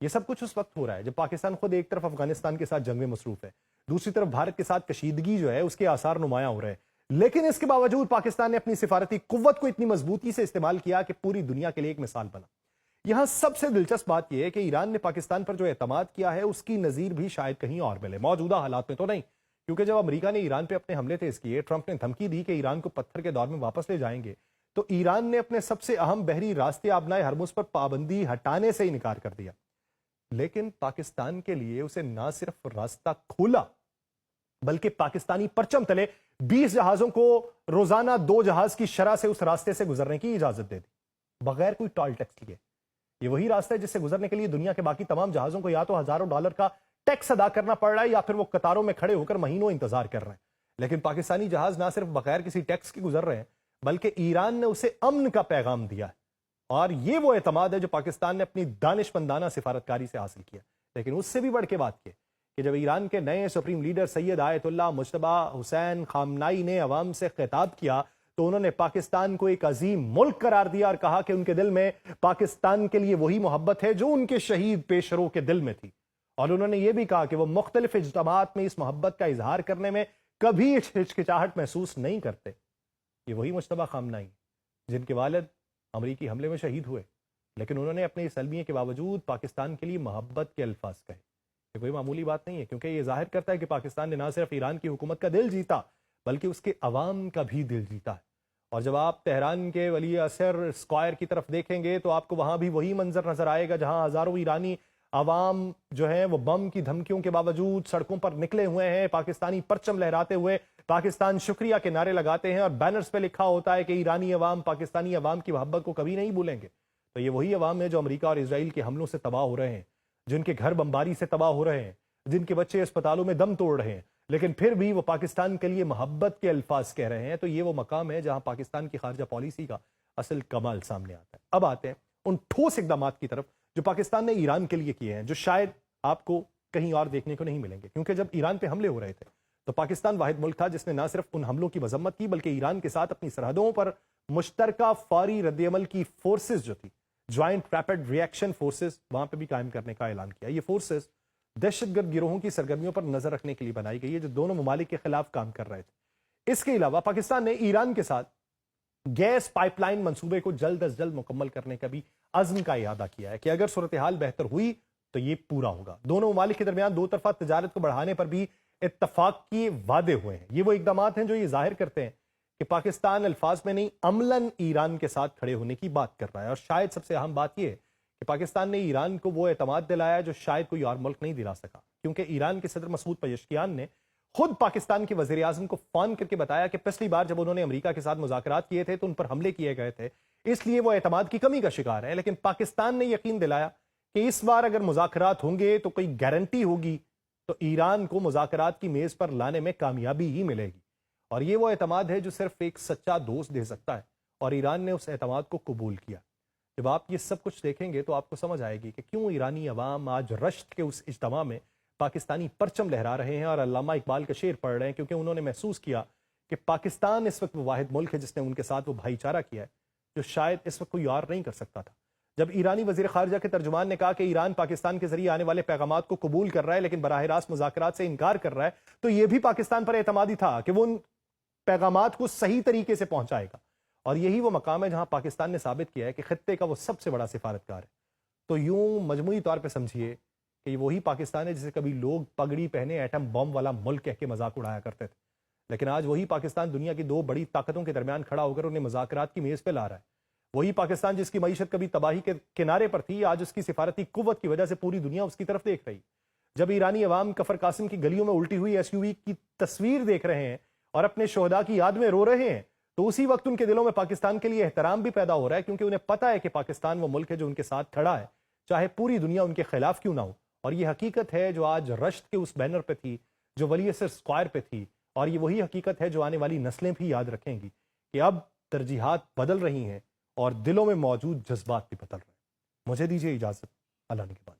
یہ سب کچھ اس وقت ہو رہا ہے جب پاکستان خود ایک طرف افغانستان کے ساتھ جنگ میں مصروف ہے، دوسری طرف بھارت کے ساتھ کشیدگی جو ہے اس کے آثار نمایاں ہو رہے ہیں، لیکن اس کے باوجود پاکستان نے اپنی سفارتی قوت کو اتنی مضبوطی سے استعمال کیا کہ پوری دنیا کے لیے ایک مثال بنا۔ یہاں سب سے دلچسپ بات یہ ہے کہ ایران نے پاکستان پر جو اعتماد کیا ہے اس کی نظیر بھی شاید کہیں اور ملے، موجودہ حالات میں تو نہیں، کیونکہ جب امریکہ نے ایران پہ اپنے حملے تیز کیے، ٹرمپ نے دھمکی دی کہ ایران کو پتھر کے دور میں واپس لے جائیں گے، تو ایران نے اپنے سب سے اہم بحری راستے آبنائے ہرمز پر پابندی ہٹانے سے انکار کر دیا۔ لیکن پاکستان کے لیے اسے نہ صرف راستہ کھولا بلکہ پاکستانی پرچم تلے 20 جہازوں کو روزانہ 2 جہاز کی شرح سے اس راستے سے گزرنے کی اجازت دے دی بغیر کوئی ٹول ٹیکس لیے۔ یہ وہی راستہ ہے جس سے گزرنے کے لیے دنیا کے باقی تمام جہازوں کو یا تو ہزاروں ڈالر کا ٹیکس ادا کرنا پڑ رہا ہے یا پھر وہ قطاروں میں کھڑے ہو کر مہینوں انتظار کر رہے ہیں، لیکن پاکستانی جہاز نہ صرف بغیر کسی ٹیکس کے گزر رہے ہیں بلکہ ایران نے اسے امن کا پیغام دیا ہے، اور یہ وہ اعتماد ہے جو پاکستان نے اپنی دانشمندانہ سفارتکاری سے حاصل کیا۔ لیکن اس سے بھی بڑھ کے بات یہ کہ جب ایران کے نئے سپریم لیڈر سید آیت اللہ مجتبی حسین خامنائی نے عوام سے خطاب کیا تو انہوں نے پاکستان کو ایک عظیم ملک قرار دیا اور کہا کہ ان کے دل میں پاکستان کے لیے وہی محبت ہے جو ان کے شہید پیشرو کے دل میں تھی، اور انہوں نے یہ بھی کہا کہ وہ مختلف اجتماعات میں اس محبت کا اظہار کرنے میں کبھی ہچکچاہٹ محسوس نہیں کرتے۔ یہ وہی مجتبی خامنائی جن کے والد امریکی حملے میں شہید ہوئے، لیکن انہوں نے اپنے اس المیے کے باوجود پاکستان کے لیے محبت کے الفاظ کہے۔ یہ کوئی معمولی بات نہیں ہے، کیونکہ یہ ظاہر کرتا ہے کہ پاکستان نے نہ صرف ایران کی حکومت کا دل جیتا بلکہ اس کے عوام کا بھی دل جیتا ہے۔ اور جب آپ تہران کے ولی اثر اسکوائر کی طرف دیکھیں گے تو آپ کو وہاں بھی وہی منظر نظر آئے گا جہاں ہزاروں ایرانی عوام جو ہیں وہ بم کی دھمکیوں کے باوجود سڑکوں پر نکلے ہوئے ہیں، پاکستانی پرچم لہراتے ہوئے پاکستان شکریہ کے نعرے لگاتے ہیں، اور بینرز پہ لکھا ہوتا ہے کہ ایرانی عوام پاکستانی عوام کی محبت کو کبھی نہیں بھولیں گے۔ تو یہ وہی عوام ہے جو امریکہ اور اسرائیل کے حملوں سے تباہ ہو رہے ہیں، جن کے گھر بمباری سے تباہ ہو رہے ہیں، جن کے بچے اسپتالوں میں دم توڑ رہے ہیں، لیکن پھر بھی وہ پاکستان کے لیے محبت کے الفاظ کہہ رہے ہیں۔ تو یہ وہ مقام ہے جہاں پاکستان کی خارجہ پالیسی کا اصل کمال سامنے آتا ہے۔ اب آتے ہیں ان ٹھوس اقدامات کی طرف جو پاکستان نے ایران کے لیے کیے ہیں، جو شاید آپ کو کہیں اور دیکھنے کو نہیں ملیں گے، کیونکہ جب ایران پہ حملے ہو رہے تھے تو پاکستان واحد ملک تھا جس نے نہ صرف ان حملوں کی مذمت کی بلکہ ایران کے ساتھ اپنی سرحدوں پر مشترکہ فوری رد عمل کی فورسز جو تھی، جوائنٹ ریپڈ ری ایکشن فورسز، وہاں پہ بھی قائم کرنے کا اعلان کیا۔ یہ فورسز دہشت گرد گروہوں کی سرگرمیوں پر نظر رکھنے کے لیے بنائی گئی ہے جو دونوں ممالک کے خلاف کام کر رہے تھے۔ اس کے علاوہ پاکستان نے ایران کے ساتھ گیس پائپ لائن منصوبے کو جلد از جلد مکمل کرنے کا بھی عزم کا اعادہ کیا ہے کہ اگر صورتحال بہتر ہوئی تو یہ پورا ہوگا۔ دونوں ممالک کے درمیان دو طرفہ تجارت کو بڑھانے پر بھی اتفاق کی وعدے ہوئے ہیں۔ یہ وہ اقدامات ہیں جو یہ ظاہر کرتے ہیں کہ پاکستان الفاظ میں نہیں عملاً ایران کے ساتھ کھڑے ہونے کی بات کر رہا ہے، اور شاید سب سے اہم بات یہ ہے کہ پاکستان نے ایران کو وہ اعتماد دلایا جو شاید کوئی اور ملک نہیں دلا سکا، کیونکہ ایران کے صدر مسعود پزشکیان نے خود پاکستان کے وزیر اعظم کو فون کر کے بتایا کہ پچھلی بار جب انہوں نے امریکہ کے ساتھ مذاکرات کیے تھے تو ان پر حملے کیے گئے تھے، اس لیے وہ اعتماد کی کمی کا شکار ہے، لیکن پاکستان نے یقین دلایا کہ اس بار اگر مذاکرات ہوں گے تو کوئی گارنٹی ہوگی تو ایران کو مذاکرات کی میز پر لانے میں کامیابی ہی ملے گی، اور یہ وہ اعتماد ہے جو صرف ایک سچا دوست دے سکتا ہے، اور ایران نے اس اعتماد کو قبول کیا۔ جب آپ یہ سب کچھ دیکھیں گے تو آپ کو سمجھ آئے گی کہ کیوں ایرانی عوام آج رشت کے اس اجتماع میں پاکستانی پرچم لہرا رہے ہیں اور علامہ اقبال کا شعر پڑھ رہے ہیں، کیونکہ انہوں نے محسوس کیا کہ پاکستان اس وقت وہ واحد ملک ہے جس نے ان کے ساتھ وہ بھائی چارہ کیا ہے جو شاید اس وقت کوئی اور نہیں کر سکتا تھا۔ جب ایرانی وزیر خارجہ کے ترجمان نے کہا کہ ایران پاکستان کے ذریعے آنے والے پیغامات کو قبول کر رہا ہے لیکن براہ راست مذاکرات سے انکار کر رہا ہے، تو یہ بھی پاکستان پر اعتمادی تھا کہ وہ ان پیغامات کو صحیح طریقے سے پہنچائے گا، اور یہی وہ مقام ہے جہاں پاکستان نے ثابت کیا ہے کہ خطے کا وہ سب سے بڑا سفارتکار ہے۔ تو یوں مجموعی طور پہ سمجھیے کہ یہ وہی پاکستان ہے جسے کبھی لوگ پگڑی پہنے ایٹم بم والا ملک کہہ کے مذاق اڑایا کرتے تھے، لیکن آج وہی پاکستان دنیا کی دو بڑی طاقتوں کے درمیان کھڑا ہو کر انہیں مذاکرات کی میز پہ لا رہا ہے۔ وہی پاکستان جس کی معیشت کبھی تباہی کے کنارے پر تھی، آج اس کی سفارتی قوت کی وجہ سے پوری دنیا اس کی طرف دیکھ رہی۔ جب ایرانی عوام کفر قاسم کی گلیوں میں الٹی ہوئی ایس یو وی کی تصویر دیکھ رہے ہیں اور اپنے شہداء کی یاد میں رو رہے ہیں، تو اسی وقت ان کے دلوں میں پاکستان کے لیے احترام بھی پیدا ہو رہا ہے، کیونکہ انہیں پتہ ہے کہ پاکستان وہ ملک ہے جو ان کے ساتھ کھڑا ہے، چاہے پوری دنیا ان کے خلاف کیوں نہ ہو۔ اور یہ حقیقت ہے جو آج رشت کے اس بینر پہ تھی، جو ولی اثر اسکوائر پہ تھی، اور یہ وہی حقیقت ہے جو آنے والی نسلیں بھی یاد رکھیں گی کہ اب ترجیحات بدل رہی ہیں اور دلوں میں موجود جذبات بھی بدل رہے ہیں۔ مجھے دیجیے اجازت، اللہ نے کے بعد۔